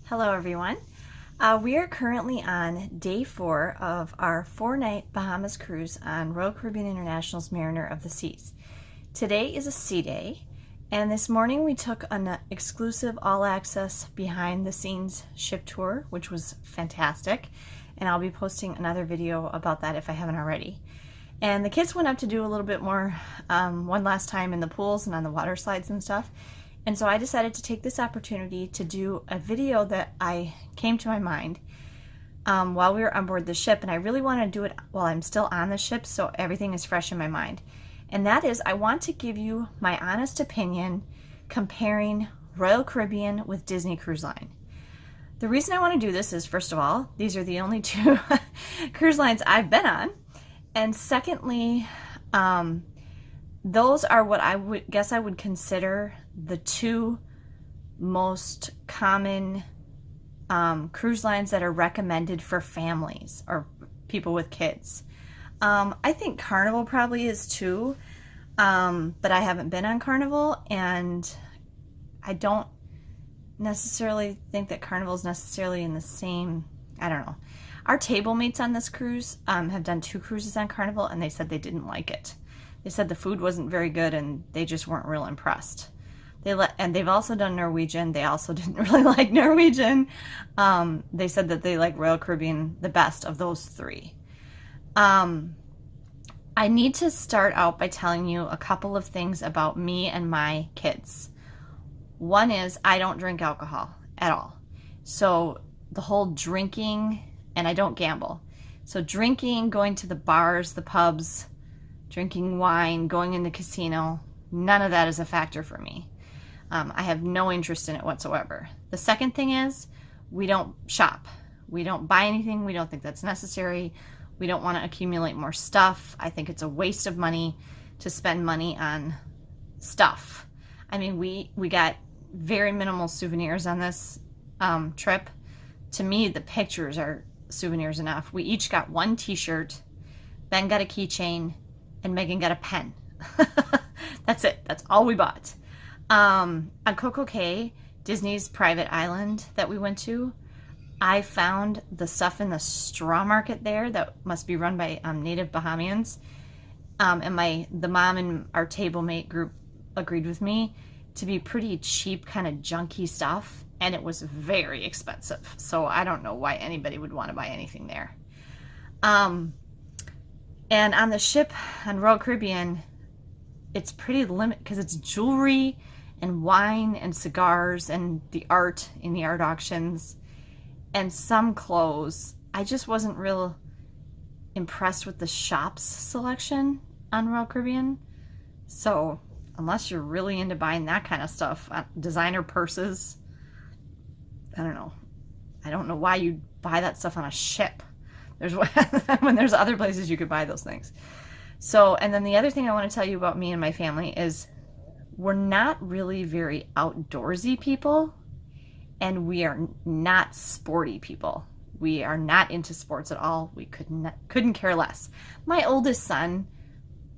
Hello everyone. We are currently on day 4 of our 4-night Bahamas cruise on Royal Caribbean International's Mariner of the Seas. Today is a sea day, and this morning we took an exclusive all-access behind-the-scenes ship tour, which was fantastic, and I'll be posting another video about that if I haven't already. And the kids went up to do a little bit more one last time in the pools and on the water slides and stuff. And so I decided to take this opportunity to do a video that I came to my mind while we were on board the ship, and I really want to do it while I'm still on the ship so everything is fresh in my mind. And that is, I want to give you my honest opinion comparing Royal Caribbean with Disney Cruise Line. The reason I want to do this is, first of all, these are the only two cruise lines I've been on. And secondly, those are what I would guess I would consider the two most common cruise lines that are recommended for families or people with kids. I think Carnival probably is too, but I haven't been on Carnival, and I don't necessarily think that Carnival is necessarily in the same, I don't know. Our table mates on this cruise have done 2 cruises on Carnival, and they said they didn't like it. They said the food wasn't very good, and they just weren't real impressed. And they've also done Norwegian. They also didn't really like Norwegian. They said that they like Royal Caribbean the best of those 3. I need to start out by telling you a couple of things about me and my kids. One is I don't drink alcohol at all. So the whole drinking, and I don't gamble. So drinking, going to the bars, the pubs, drinking wine, going in the casino, none of that is a factor for me. I have no interest in it whatsoever. The second thing is we don't shop. We don't buy anything. We don't think that's necessary. We don't want to accumulate more stuff. I think it's a waste of money to spend money on stuff. I mean, we got very minimal souvenirs on this trip. To me, the pictures are souvenirs enough. We each got 1 t-shirt, Ben got a keychain, and Megan got a pen. That's it. That's all we bought. On Coco Cay, Disney's private island that we went to, I found the stuff in the straw market there that must be run by native Bahamians. And the mom and our table mate group agreed with me to be pretty cheap, kind of junky stuff, and it was very expensive. So I don't know why anybody would want to buy anything there. And on the ship on Royal Caribbean, it's pretty limited because it's jewelry and wine and cigars and the art in the art auctions and some clothes. I just wasn't real impressed with the shops selection on Royal Caribbean. So unless you're really into buying that kind of stuff, designer purses, I don't know. I don't know why you'd buy that stuff on a ship. When there's other places you could buy those things. So, and then the other thing I want to tell you about me and my family is we're not really very outdoorsy people, and we are not sporty people. We are not into sports at all. We couldn't care less. My oldest son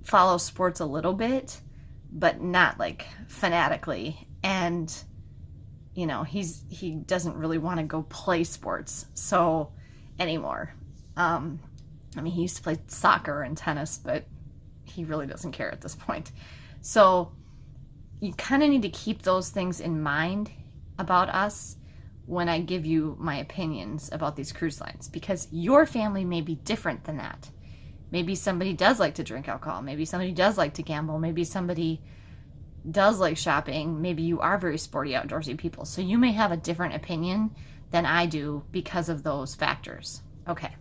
follows sports a little bit, but not like fanatically. And, you know, he doesn't really want to go play sports anymore. I mean, he used to play soccer and tennis, but he really doesn't care at this point. So you kind of need to keep those things in mind about us when I give you my opinions about these cruise lines, because your family may be different than that. Maybe somebody does like to drink alcohol. Maybe somebody does like to gamble. Maybe somebody does like shopping. Maybe you are very sporty, outdoorsy people. So you may have a different opinion than I do because of those factors. Okay.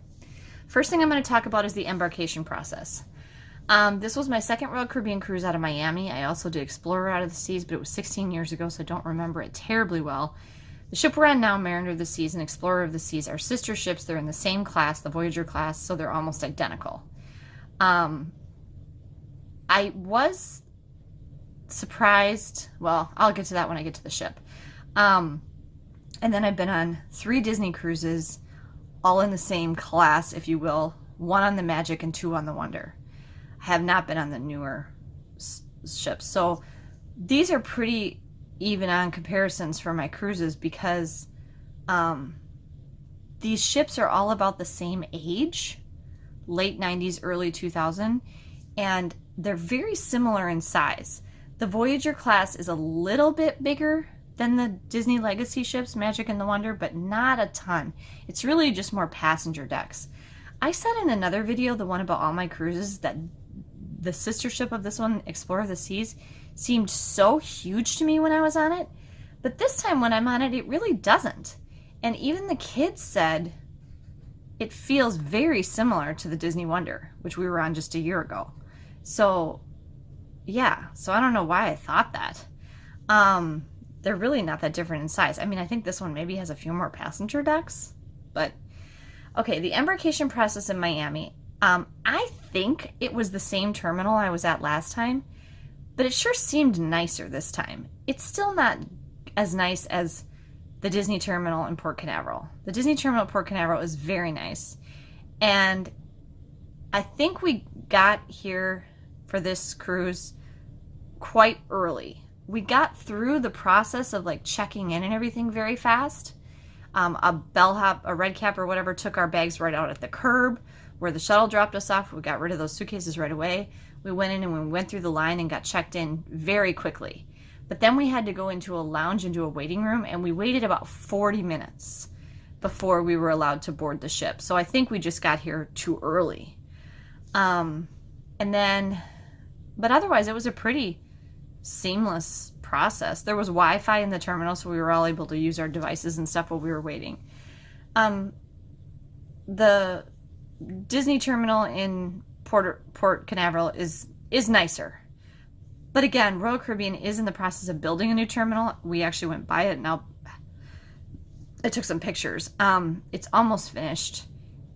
First thing I'm going to talk about is the embarkation process. This was my second Royal Caribbean cruise out of Miami. I also did Explorer out of the Seas, but it was 16 years ago, so I don't remember it terribly well. The ship we're on now, Mariner of the Seas and Explorer of the Seas, are sister ships. They're in the same class, the Voyager class, so they're almost identical. I was surprised. Well, I'll get to that when I get to the ship. And then I've been on 3 Disney cruises, all in the same class, if you will. 1 on the Magic and 2 on the Wonder. I have not been on the newer ships. So these are pretty even on comparisons for my cruises because These ships are all about the same age, late 90s, early 2000, and they're very similar in size. The Voyager class is a little bit bigger than the Disney Legacy ships, Magic and the Wonder, but not a ton. It's really just more passenger decks. I said in another video, the one about all my cruises, that the sister ship of this one, Explorer of the Seas, seemed so huge to me when I was on it. But this time when I'm on it, it really doesn't. And even the kids said it feels very similar to the Disney Wonder, which we were on just a year ago. So, yeah. So I don't know why I thought that. They're really not that different in size. I mean, I think this one maybe has a few more passenger decks. But, okay, the embarkation process in Miami. I think it was the same terminal I was at last time, but it sure seemed nicer this time. It's still not as nice as the Disney terminal in Port Canaveral. The Disney terminal at Port Canaveral is very nice. And I think we got here for this cruise quite early. We got through the process of like checking in and everything very fast. A bellhop, a red cap or whatever took our bags right out at the curb where the shuttle dropped us off. We got rid of those suitcases right away. We went in and we went through the line and got checked in very quickly. But then we had to go into a lounge, into a waiting room, and we waited about 40 minutes before we were allowed to board the ship. So I think we just got here too early. But otherwise it was a pretty seamless process. There was Wi-Fi in the terminal, so we were all able to use our devices and stuff while we were waiting. The Disney terminal in Port Canaveral is nicer. But again, Royal Caribbean is in the process of building a new terminal. We actually went by it and I took some pictures. It's almost finished.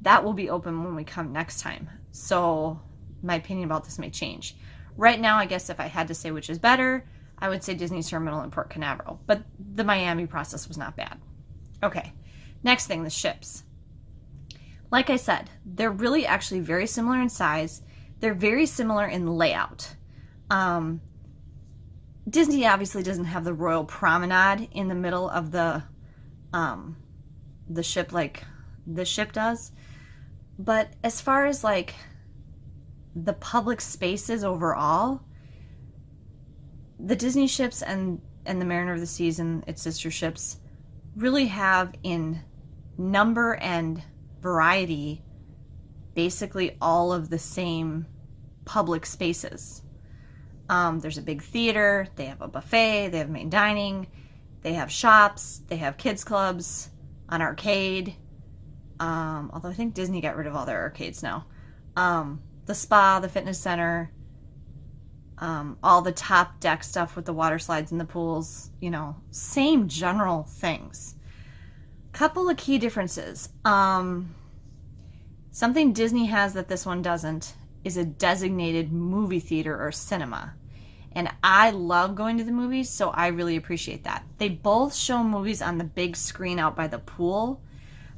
That will be open when we come next time. So my opinion about this may change. Right now, I guess if I had to say which is better, I would say Disney's terminal in Port Canaveral. But the Miami process was not bad. Okay, next thing, the ships. Like I said, they're really actually very similar in size. They're very similar in layout. Disney obviously doesn't have the Royal Promenade in the middle of the ship like this ship does. But as far as like the public spaces overall, the Disney ships and the Mariner of the Seas and its sister ships really have in number and variety basically all of the same public spaces. There's a big theater, they have a buffet, they have main dining, they have shops, they have kids clubs, an arcade, although I think Disney got rid of all their arcades now. The spa, the fitness center, all the top deck stuff with the water slides and the pools, you know, same general things. Couple of key differences. Something Disney has that this one doesn't is a designated movie theater or cinema. And I love going to the movies, so I really appreciate that. They both show movies on the big screen out by the pool,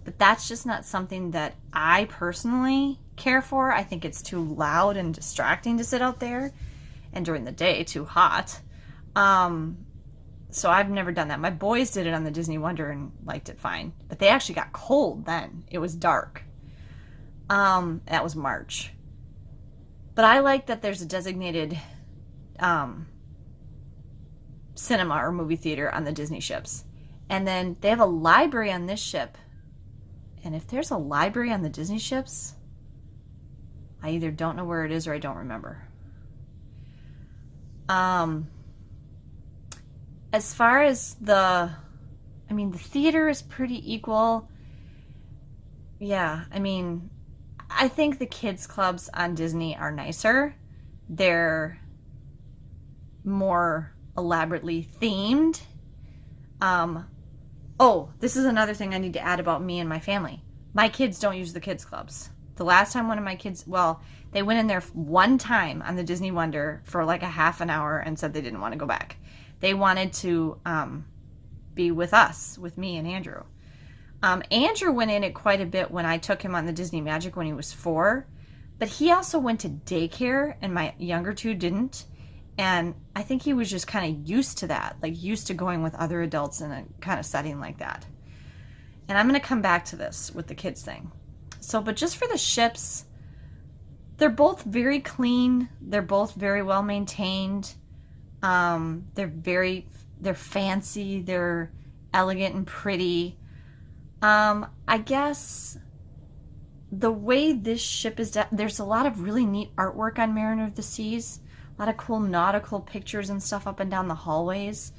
but that's just not something that I personally care for. I think it's too loud and distracting to sit out there, and during the day, too hot. So I've never done that. My boys did it on the Disney Wonder and liked it fine, but they actually got cold then. It was dark. That was March. But I like that there's a designated cinema or movie theater on the Disney ships. And then they have a library on this ship. And if there's a library on the Disney ships, I either don't know where it is or I don't remember. As far as the theater is pretty equal. Yeah, I think the kids clubs on Disney are nicer. They're more elaborately themed. This is another thing I need to add about me and my family. My kids don't use the kids clubs. The last time one of my kids, they went in there one time on the Disney Wonder for like a half an hour and said they didn't want to go back. They wanted to be with us, with me and Andrew. Andrew went in it quite a bit when I took him on the Disney Magic when he was 4, but he also went to daycare and my younger two didn't. And I think he was just kind of used to that, like used to going with other adults in a kind of setting like that. And I'm going to come back to this with the kids thing. So, but just for the ships, they're both very clean. They're both very well maintained. They're fancy. They're elegant and pretty. I guess the way this ship is, there's a lot of really neat artwork on Mariner of the Seas. A lot of cool nautical pictures and stuff up and down the hallways.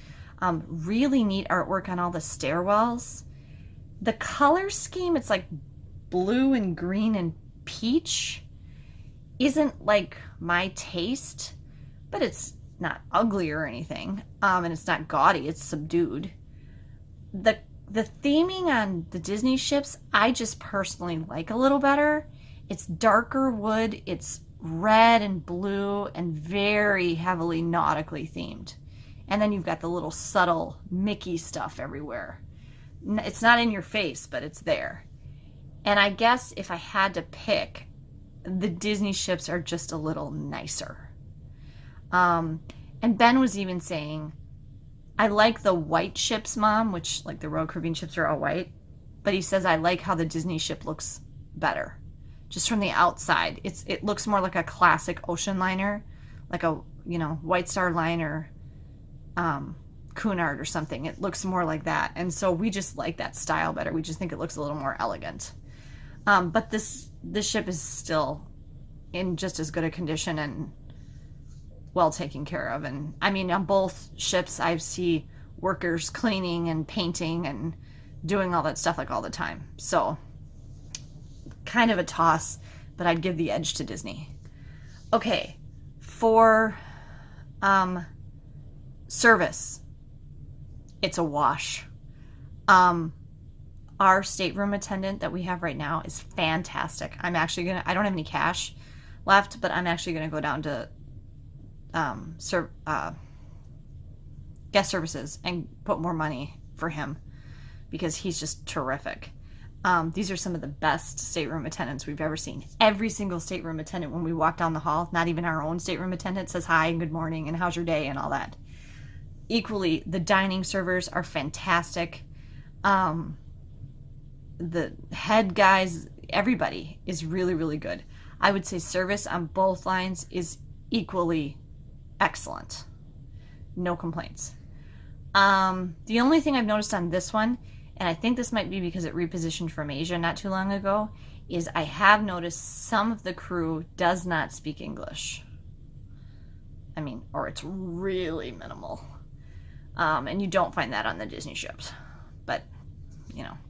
Really neat artwork on all the stairwells. The color scheme, it's like blue and green and peach, isn't like my taste, but it's not ugly or anything. And it's not gaudy, it's subdued. The theming on the Disney ships, I just personally like a little better. It's darker wood, it's red and blue and very heavily nautically themed. And then you've got the little subtle Mickey stuff everywhere. It's not in your face, but it's there. And I guess if I had to pick, the Disney ships are just a little nicer. And Ben was even saying, I like the white ships, Mom, which like the Royal Caribbean ships are all white. But he says, I like how the Disney ship looks better. Just from the outside. It looks more like a classic ocean liner, like a, White Star Line or Cunard or something. It looks more like that. And so we just like that style better. We just think it looks a little more elegant. But this ship is still in just as good a condition and well taken care of. And I mean, on both ships, I see workers cleaning and painting and doing all that stuff like all the time. So kind of a toss, but I'd give the edge to Disney. Okay, for service, it's a wash. Our stateroom attendant that we have right now is fantastic. I don't have any cash left, but I'm actually gonna go down to guest services and put more money for him because he's just terrific. These are some of the best stateroom attendants we've ever seen. Every single stateroom attendant, when we walk down the hall, not even our own stateroom attendant, says hi and good morning and how's your day and all that. Equally, the dining servers are fantastic. The head guys, everybody is really, really good. I would say service on both lines is equally excellent. No complaints. The only thing I've noticed on this one, and I think this might be because it repositioned from Asia not too long ago, is I have noticed some of the crew does not speak English. I mean, or it's really minimal. And you don't find that on the Disney ships. But,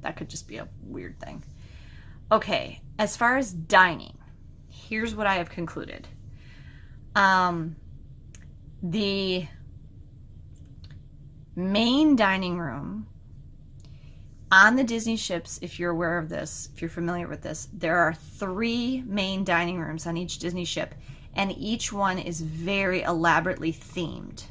that could just be a weird thing. Okay, as far as dining, here's what I have concluded. The main dining room on the Disney ships, if you're aware of this, if you're familiar with this, there are 3 main dining rooms on each Disney ship, and each one is very elaborately themed.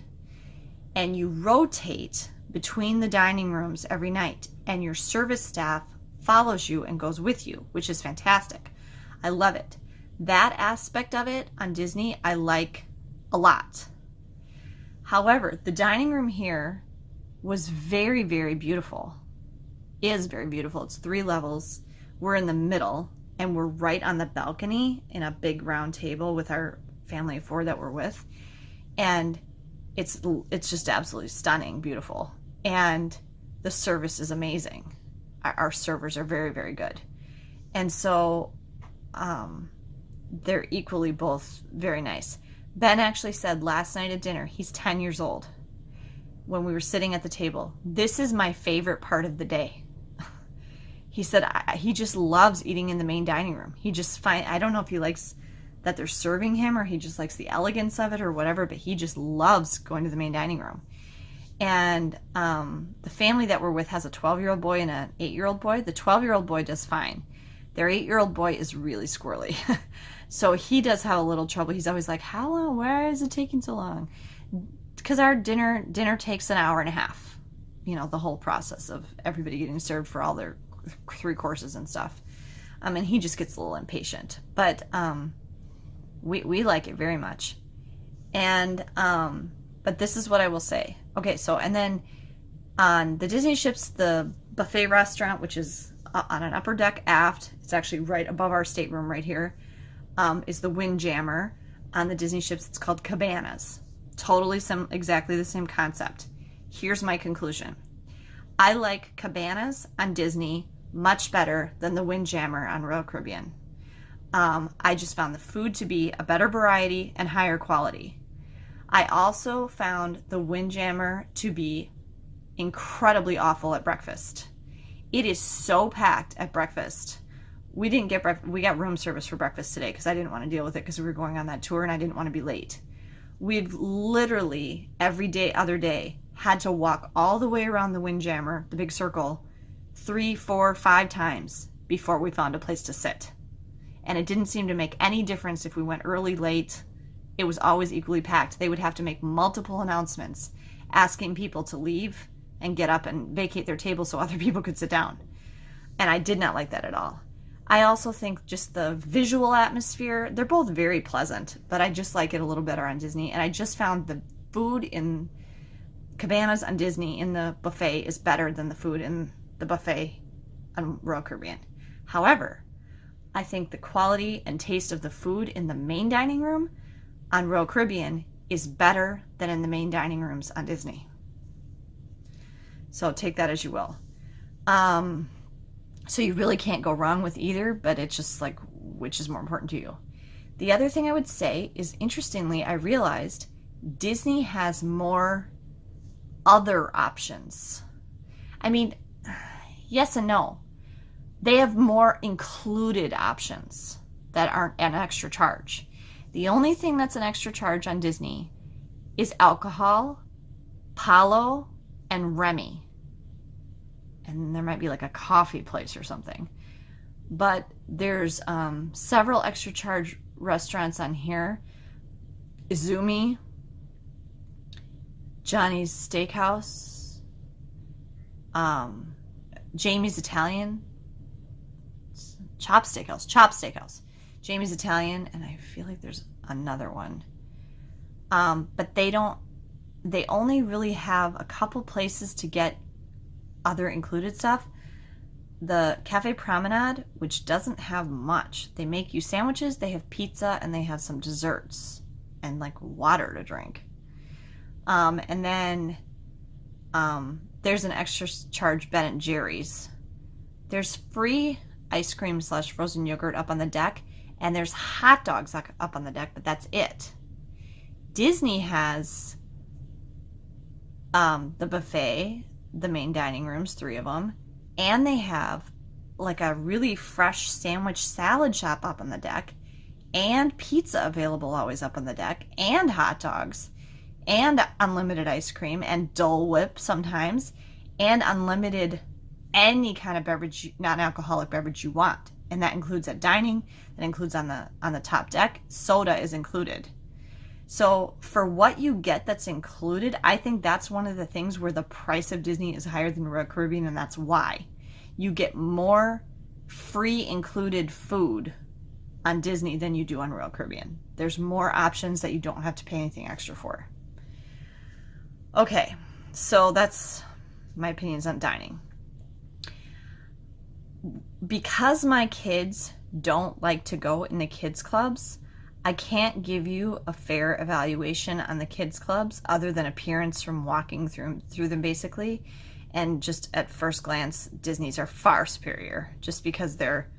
And you rotate between the dining rooms every night, and your service staff follows you and goes with you, which is fantastic. I love it. That aspect of it on Disney, I like a lot. However, the dining room here was very, very beautiful. Is very beautiful. It's 3 levels. We're in the middle, and we're right on the balcony in a big round table with our family of 4 that we're with. And it's just absolutely stunning, beautiful. And the service is amazing. Our servers are very, very good. And so they're equally both very nice. Ben actually said last night at dinner, he's 10 years old, when we were sitting at the table, this is my favorite part of the day. He said he just loves eating in the main dining room. I don't know if he likes that they're serving him or he just likes the elegance of it or whatever, but he just loves going to the main dining room. And the family that we're with has a 12-year-old boy and an 8-year-old boy. The 12-year-old boy does fine. Their 8-year-old boy is really squirrely. So he does have a little trouble. He's always like, how long? Why is it taking so long? Because our dinner takes an hour and a half. The whole process of everybody getting served for all their 3 courses and stuff. And he just gets a little impatient. But we like it very much. And but this is what I will say. Okay, so and then on the Disney ships, the buffet restaurant, which is on an upper deck aft. It's actually right above our stateroom right here. Is the Windjammer. On the Disney ships, it's called Cabanas. Totally exactly the same concept. Here's my conclusion. I like Cabanas on Disney much better than the Windjammer on Royal Caribbean. I just found the food to be a better variety and higher quality. I also found the Windjammer to be incredibly awful at breakfast. It is so packed at breakfast. We didn't get breakfast. We got room service for breakfast today because I didn't want to deal with it because we were going on that tour and I didn't want to be late. We've literally every other day had to walk all the way around the Windjammer, the big circle, 3, 4, 5 times before we found a place to sit. And it didn't seem to make any difference if we went early, late. It was always equally packed. They would have to make multiple announcements asking people to leave and get up and vacate their table so other people could sit down. And I did not like that at all. I also think just the visual atmosphere, they're both very pleasant, but I just like it a little better on Disney. And I just found the food in Cabanas on Disney in the buffet is better than the food in the buffet on Royal Caribbean. However, I think the quality and taste of the food in the main dining room on Royal Caribbean is better than in the main dining rooms on Disney. So take that as you will. So you really can't go wrong with either, but it's just like, which is more important to you? The other thing I would say is, interestingly, I realized Disney has more other options. I mean, yes and no. They have more included options that aren't an extra charge. The only thing that's an extra charge on Disney is alcohol, Palo, and Remy. And there might be like a coffee place or something. But there's several extra charge restaurants on here. Izumi, Johnny's Steakhouse, Jamie's Italian, Chop Steakhouse, Jamie's Italian, and I feel like there's another one. But they only really have a couple places to get other included stuff. The Cafe Promenade, which doesn't have much. They make you sandwiches, they have pizza, and they have some desserts and like water to drink. And then there's an extra charge Ben & Jerry's. There's free ice cream / frozen yogurt up on the deck, and there's hot dogs up on the deck, but that's it. Disney has the buffet, the main dining rooms, 3 of them, and they have like a really fresh sandwich salad shop up on the deck, and pizza available always up on the deck, and hot dogs, and unlimited ice cream, and Dole Whip sometimes, and unlimited any kind of beverage, non-alcoholic beverage you want. And that includes at dining, that includes on the top deck. Soda is included. So for what you get that's included, I think that's one of the things where the price of Disney is higher than Royal Caribbean, and that's why. You get more free included food on Disney than you do on Royal Caribbean. There's more options that you don't have to pay anything extra for. Okay, so that's my opinions on dining. Because my kids don't like to go in the kids clubs, I can't give you a fair evaluation on the kids clubs other than appearance from walking through them basically. And just at first glance, Disney's are far superior just because they're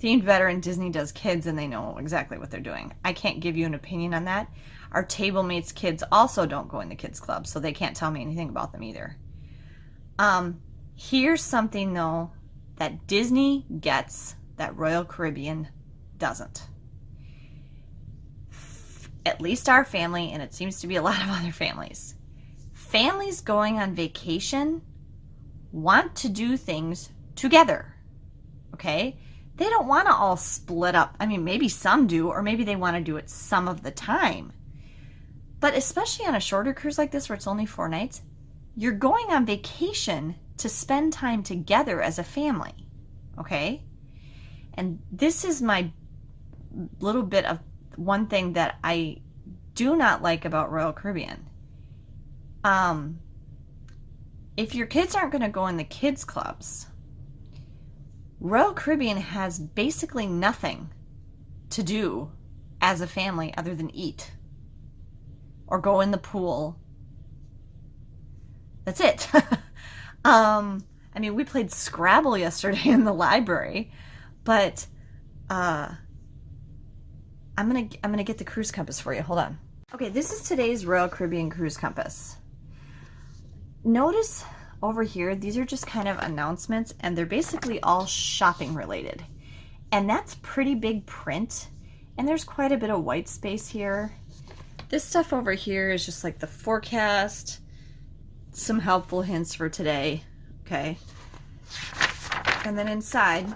themed better and Disney does kids and they know exactly what they're doing. I can't give you an opinion on that. Our table mates' kids also don't go in the kids club, so they can't tell me anything about them either. Here's something though that Disney gets that Royal Caribbean doesn't. At least our family, and it seems to be a lot of other families. Families going on vacation want to do things together, okay? They don't want to all split up. I mean, maybe some do, or maybe they want to do it some of the time. But especially on a shorter cruise like this where it's only 4 nights, you're going on vacation to spend time together as a family, okay? And this is my little bit of one thing that I do not like about Royal Caribbean. if your kids aren't going to go in the kids clubs, Royal Caribbean has basically nothing to do as a family other than eat or go in the pool. That's it. I mean, we played Scrabble yesterday in the library, but I'm gonna get the cruise compass for you. Hold on. Okay, this is today's Royal Caribbean cruise compass. Notice over here, these are just kind of announcements, and they're basically all shopping related. And that's pretty big print, and there's quite a bit of white space here. This stuff over here is just like the forecast, some helpful hints for today, okay? And then inside,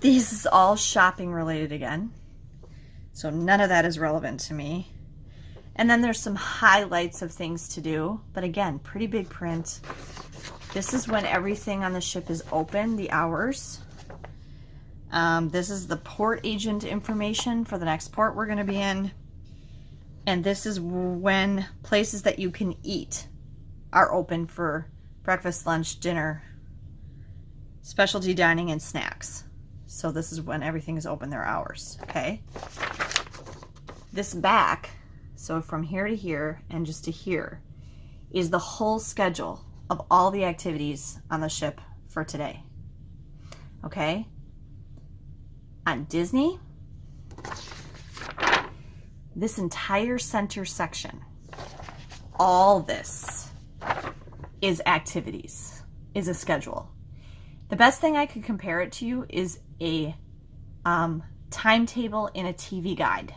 this is all shopping related again, so none of that is relevant to me. And then there's some highlights of things to do, but again, pretty big print. This is when everything on the ship is open, the hours. This is the port agent information for the next port we're going to be in. And this is when places that you can eat are open for breakfast, lunch, dinner, specialty dining, and snacks. So this is when everything is open, their hours, okay? This back, so from here to here and just to here, is the whole schedule of all the activities on the ship for today, okay? On Disney, this entire center section, all this is activities, is a schedule. The best thing I could compare it to you is a timetable in a TV guide.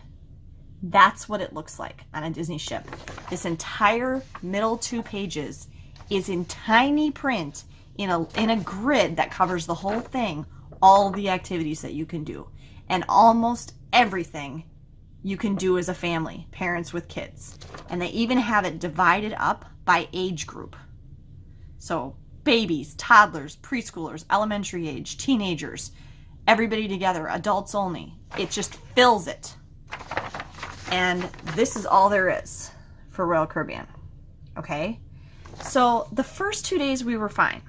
That's what it looks like on a Disney ship. This entire middle 2 pages is in tiny print in a grid that covers the whole thing, all the activities that you can do, and almost everything you can do as a family, parents with kids. And they even have it divided up by age group. So babies, toddlers, preschoolers, elementary age, teenagers, everybody together, adults only. It just fills it. And this is all there is for Royal Caribbean, okay? So the first 2 days we were fine.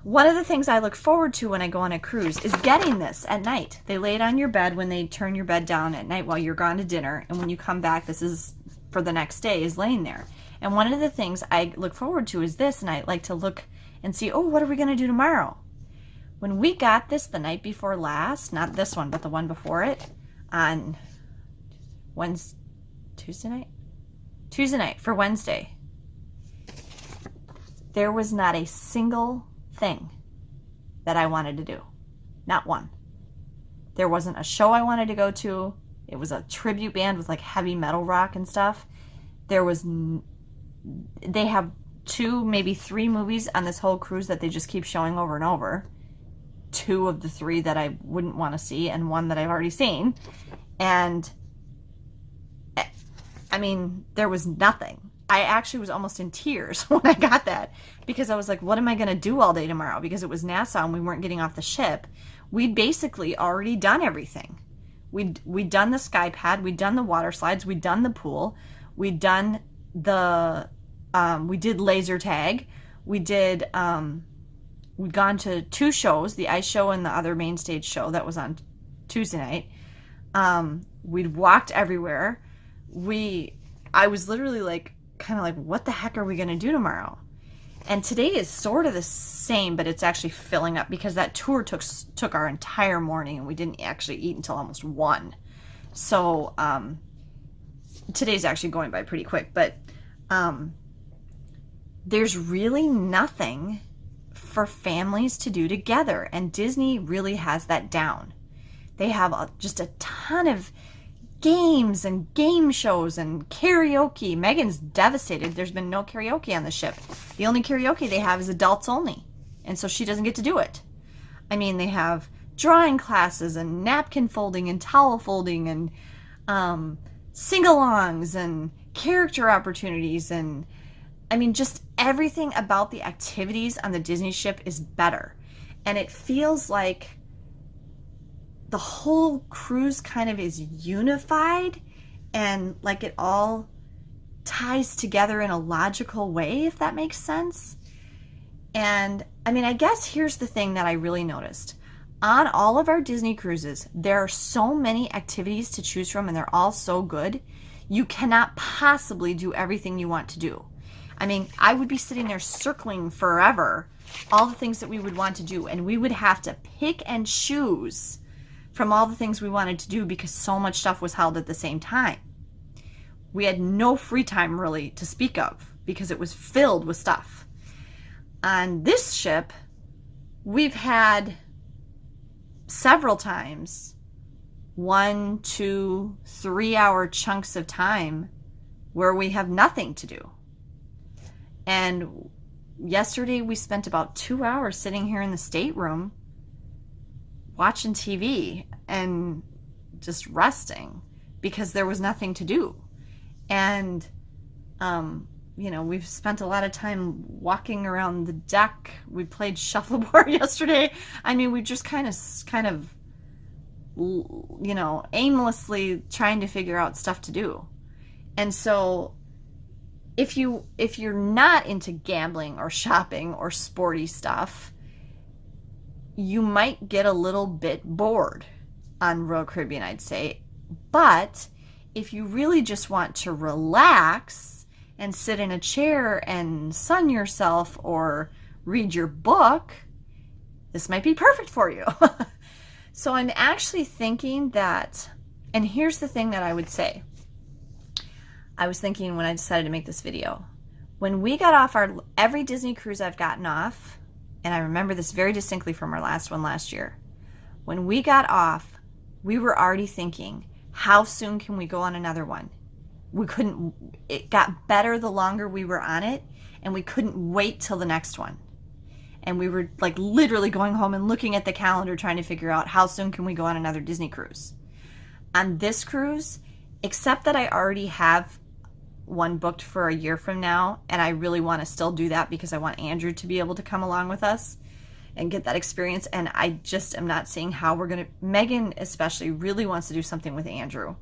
One of the things I look forward to when I go on a cruise is getting this at night. They lay it on your bed when they turn your bed down at night while you're gone to dinner. And when you come back, this is for the next day, is laying there. And one of the things I look forward to is this, and I like to look and see, oh, what are we going to do tomorrow? When we got this the night before last, not this one, but the one before it, on Tuesday night for Wednesday, there was not a single thing that I wanted to do. Not one. There wasn't a show I wanted to go to. It was a tribute band with like heavy metal rock and stuff. They have 2, maybe 3 movies on this whole cruise that they just keep showing over and over. 2 of the 3 that I wouldn't want to see, and 1 that I've already seen. And I mean, there was nothing. I actually was almost in tears when I got that, because I was like, what am I going to do all day tomorrow? Because it was Nassau and we weren't getting off the ship. We'd basically already done everything. We'd done the sky pad, we'd done the water slides, we'd done the pool, we'd done we did laser tag, we'd gone to 2 shows, the ice show and the other main stage show that was on Tuesday night. We'd walked everywhere. I was literally like, kind of like, what the heck are we going to do tomorrow? And today is sort of the same, but it's actually filling up because that tour took our entire morning and we didn't actually eat until almost 1. So today's actually going by pretty quick, but there's really nothing for families to do together, and Disney really has that down. They have just a ton of games and game shows and karaoke. Megan's devastated. There's been no karaoke on the ship. The only karaoke they have is adults only, and so she doesn't get to do it. I mean, they have drawing classes and napkin folding and towel folding and sing-alongs and character opportunities, and I mean, just everything about the activities on the Disney ship is better. And it feels like the whole cruise kind of is unified and like it all ties together in a logical way, if that makes sense. And I mean, I guess here's the thing that I really noticed. On all of our Disney cruises, there are so many activities to choose from, and they're all so good. You cannot possibly do everything you want to do. I mean, I would be sitting there circling forever all the things that we would want to do, and we would have to pick and choose from all the things we wanted to do because so much stuff was held at the same time. We had no free time really to speak of because it was filled with stuff. On this ship, we've had several times 1, 2, 3 hour chunks of time where we have nothing to do. And yesterday we spent about 2 hours sitting here in the stateroom watching TV and just resting because there was nothing to do. And you know, we've spent a lot of time walking around the deck. We played shuffleboard yesterday. I mean, we just kind of, you know, aimlessly trying to figure out stuff to do. And so if you're not into gambling or shopping or sporty stuff, you might get a little bit bored on Royal Caribbean, I'd say. But if you really just want to relax and sit in a chair and sun yourself or read your book, this might be perfect for you. So I'm actually thinking that, and here's the thing that I would say. I was thinking when I decided to make this video, when we got off every Disney cruise I've gotten off, and I remember this very distinctly from our last one last year, when we got off, we were already thinking, how soon can we go on another one? It got better the longer we were on it, and we couldn't wait till the next one. And we were like literally going home and looking at the calendar trying to figure out how soon can we go on another Disney cruise. On this cruise, except that I already have one booked for a year from now, and I really want to still do that because I want Andrew to be able to come along with us and get that experience, and I just am not seeing how we're going to. Megan especially really wants to do something with Andrew.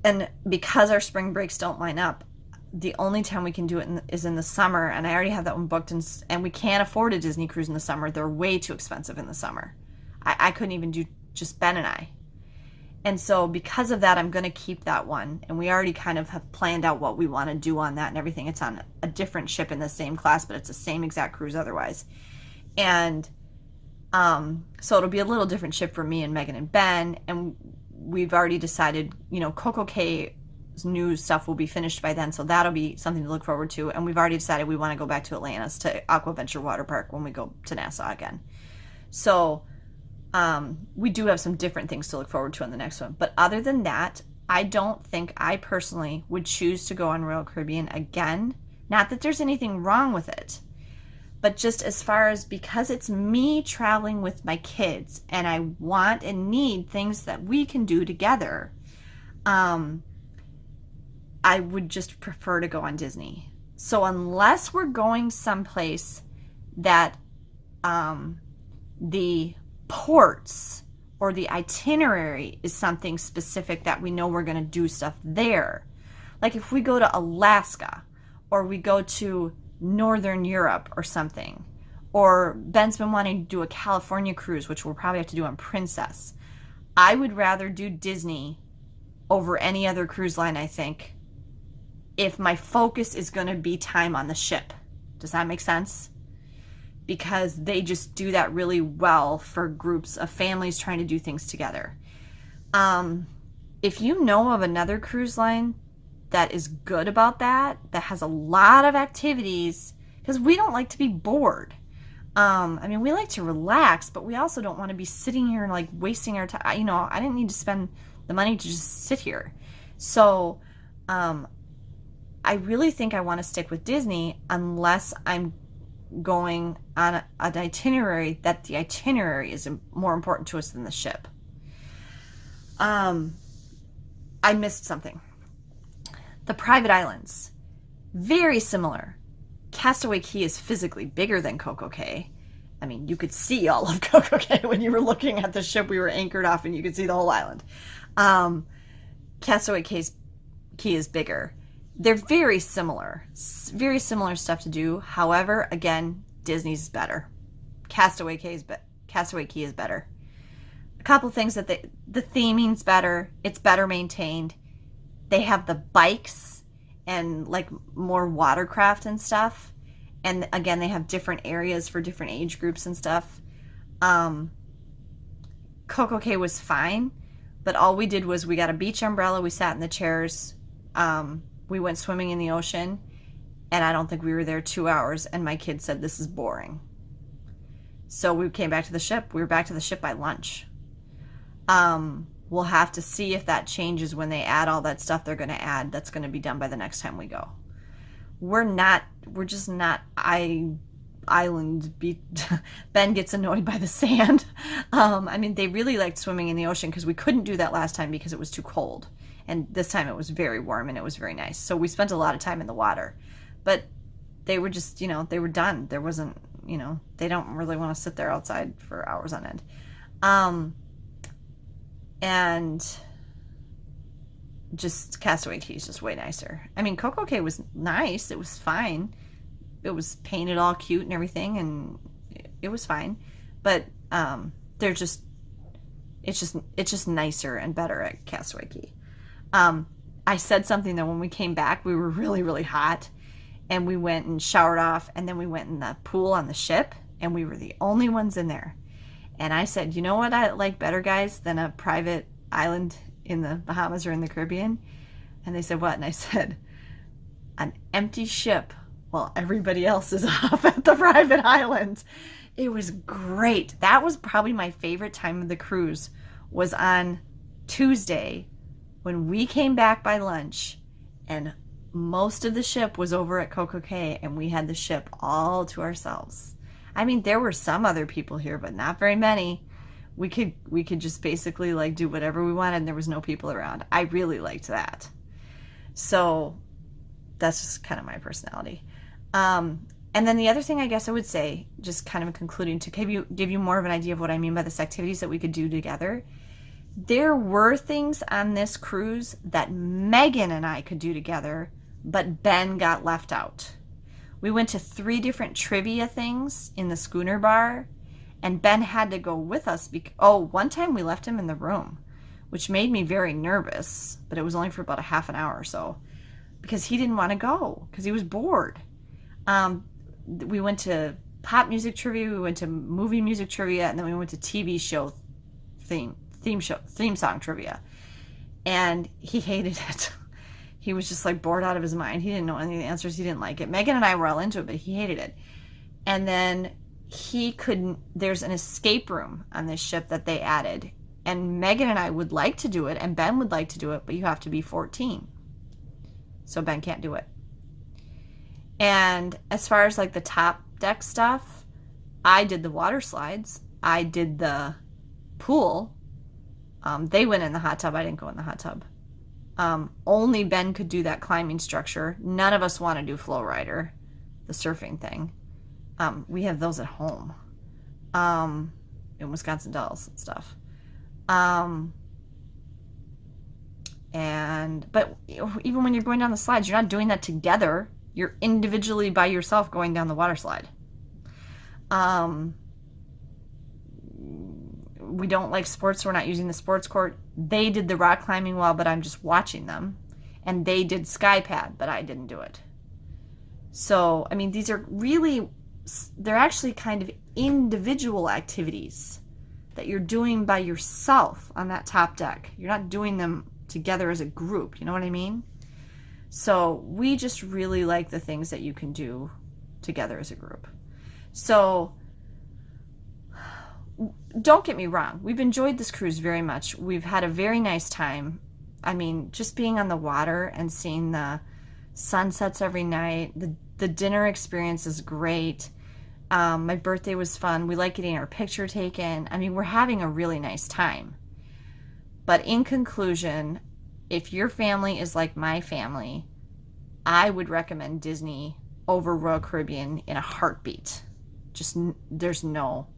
And because our spring breaks don't line up, the only time we can do it is in the summer, and I already have that one booked, and we can't afford a Disney cruise in the summer. They're way too expensive in the summer. I couldn't even do just Ben and I. And so because of that, I'm going to keep that one, and we already kind of have planned out what we want to do on that and everything. It's on a different ship in the same class, but it's the same exact cruise otherwise. And so it'll be a little different ship for me and Megan and Ben, and we've already decided, you know, Coco Cay's new stuff will be finished by then, so that'll be something to look forward to. And we've already decided we want to go back to Atlantis, to Aquaventure Water Park when we go to Nassau again. So we do have some different things to look forward to on the next one. But other than that, I don't think I personally would choose to go on Royal Caribbean again. Not that there's anything wrong with it, but just as far as, because it's me traveling with my kids and I want and need things that we can do together, I would just prefer to go on Disney. So unless we're going someplace that the ports or the itinerary is something specific that we know we're going to do stuff there. Like if we go to Alaska or we go to Northern Europe or something, or Ben's been wanting to do a California cruise, which we'll probably have to do on Princess. I would rather do Disney over any other cruise line, I think, if my focus is going to be time on the ship. Does that make sense? Because they just do that really well for groups of families trying to do things together. If you know of another cruise line that is good about that has a lot of activities, because we don't like to be bored. I mean, we like to relax, but we also don't want to be sitting here and like wasting our time. You know, I didn't need to spend the money to just sit here. So I really think I want to stick with Disney unless I'm going on an itinerary that the itinerary is more important to us than the ship. I missed something. The private islands, very similar. Castaway Cay is physically bigger than Coco Cay. I mean, you could see all of Coco Cay when you were looking at the ship we were anchored off, and you could see the whole island. Castaway Cay is bigger. They're very similar stuff to do. However, again, Disney's better. Castaway Cay is better. A couple things that the theming's better. It's better maintained. They have the bikes and like more watercraft and stuff. And again, they have different areas for different age groups and stuff. Coco Cay was fine, but all we did was we got a beach umbrella. We sat in the chairs. We went swimming in the ocean, and I don't think we were there 2 hours, and my kids said, this is boring. So we came back to the ship. We were back to the ship by lunch. We'll have to see if that changes when they add all that stuff they're going to add. That's going to be done by the next time we go. We're just not island beach. Ben gets annoyed by the sand. I mean, they really liked swimming in the ocean because we couldn't do that last time because it was too cold. And this time it was very warm and it was very nice. So we spent a lot of time in the water. But they were just, they were done. There wasn't, they don't really want to sit there outside for hours on end. And just Castaway Cay is just way nicer. I mean, Coco Cay was nice. It was fine. It was painted all cute and everything, and it was fine. But it's just nicer and better at Castaway Cay. I said something that when we came back, we were really, really hot, and we went and showered off, and then we went in the pool on the ship, and we were the only ones in there. And I said, you know what I like better, guys, than a private island in the Bahamas or in the Caribbean? And they said, what? And I said, an empty ship while everybody else is off at the private island. It was great. That was probably my favorite time of the cruise, was on Tuesday when we came back by lunch and most of the ship was over at Coco Cay and we had the ship all to ourselves. I mean, there were some other people here, but not very many. We could just basically like do whatever we wanted and there was no people around. I really liked that. So that's just kind of my personality. And then the other thing I guess I would say, just kind of concluding to give you more of an idea of what I mean by this activities that we could do together. There were things on this cruise that Megan and I could do together, but Ben got left out. We went to 3 different trivia things in the schooner bar, and Ben had to go with us. One time we left him in the room, which made me very nervous, but it was only for about a half an hour or so, because he didn't want to go, because he was bored. We went to pop music trivia, we went to movie music trivia, and then we went to TV show theme song trivia. And he hated it. He was just like bored out of his mind. He didn't know any of the answers. He didn't like it. Megan and I were all into it, but he hated it. And then there's an escape room on this ship that they added. And Megan and I would like to do it, and Ben would like to do it, but you have to be 14. So Ben can't do it. And as far as like the top deck stuff, I did the water slides. I did the pool. They went in the hot tub. I didn't go in the hot tub. Only Ben could do that climbing structure. None of us want to do flow rider, the surfing thing. We have those at home in Wisconsin Dells and stuff. But even when you're going down the slides, you're not doing that together. You're individually by yourself going down the water slide. We don't like sports, so we're not using the sports court. They did the rock climbing wall, but I'm just watching them. And they did sky pad, but I didn't do it. So, I mean, they're actually kind of individual activities that you're doing by yourself on that top deck. You're not doing them together as a group, you know what I mean? So we just really like the things that you can do together as a group. So don't get me wrong. We've enjoyed this cruise very much. We've had a very nice time. I mean, just being on the water and seeing the sunsets every night. The dinner experience is great. My birthday was fun. We like getting our picture taken. I mean, we're having a really nice time. But in conclusion, if your family is like my family, I would recommend Disney over Royal Caribbean in a heartbeat. There's no...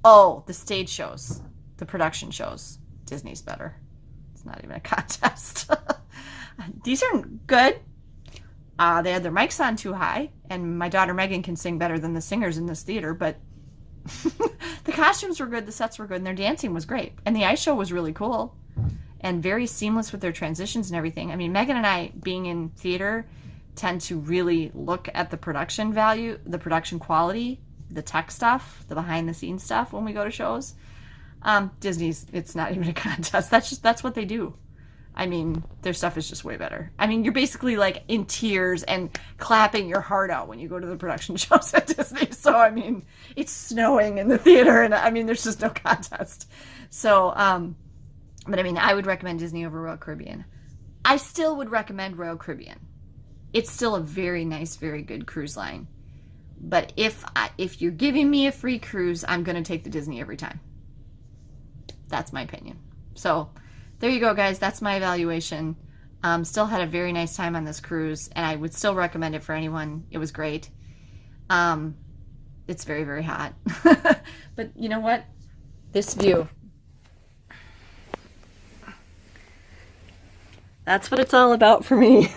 Oh, the stage shows, the production shows. Disney's better. It's not even a contest. These are good. They had their mics on too high, and my daughter Megan can sing better than the singers in this theater, but the costumes were good, the sets were good, and their dancing was great. And the ice show was really cool and very seamless with their transitions and everything. I mean, Megan and I, being in theater, tend to really look at the production value, the production quality, the tech stuff, the behind the scenes stuff when we go to shows. Disney's, it's not even a contest. That's what they do. I mean, their stuff is just way better. I mean, you're basically like in tears and clapping your heart out when you go to the production shows at Disney. So, I mean, it's snowing in the theater, and I mean, there's just no contest. So, but I mean, I would recommend Disney over Royal Caribbean. I still would recommend Royal Caribbean. It's still a very nice, very good cruise line. But if you're giving me a free cruise, I'm going to take the Disney every time. That's my opinion. So, there you go, guys. That's my evaluation. Still had a very nice time on this cruise, and I would still recommend it for anyone. It was great. It's very, very hot. But you know what? This view. That's what it's all about for me.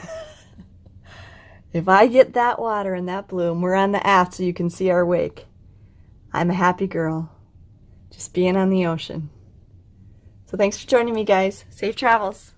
If I get that water and that bloom, we're on the aft so you can see our wake. I'm a happy girl. Just being on the ocean. So thanks for joining me, guys. Safe travels.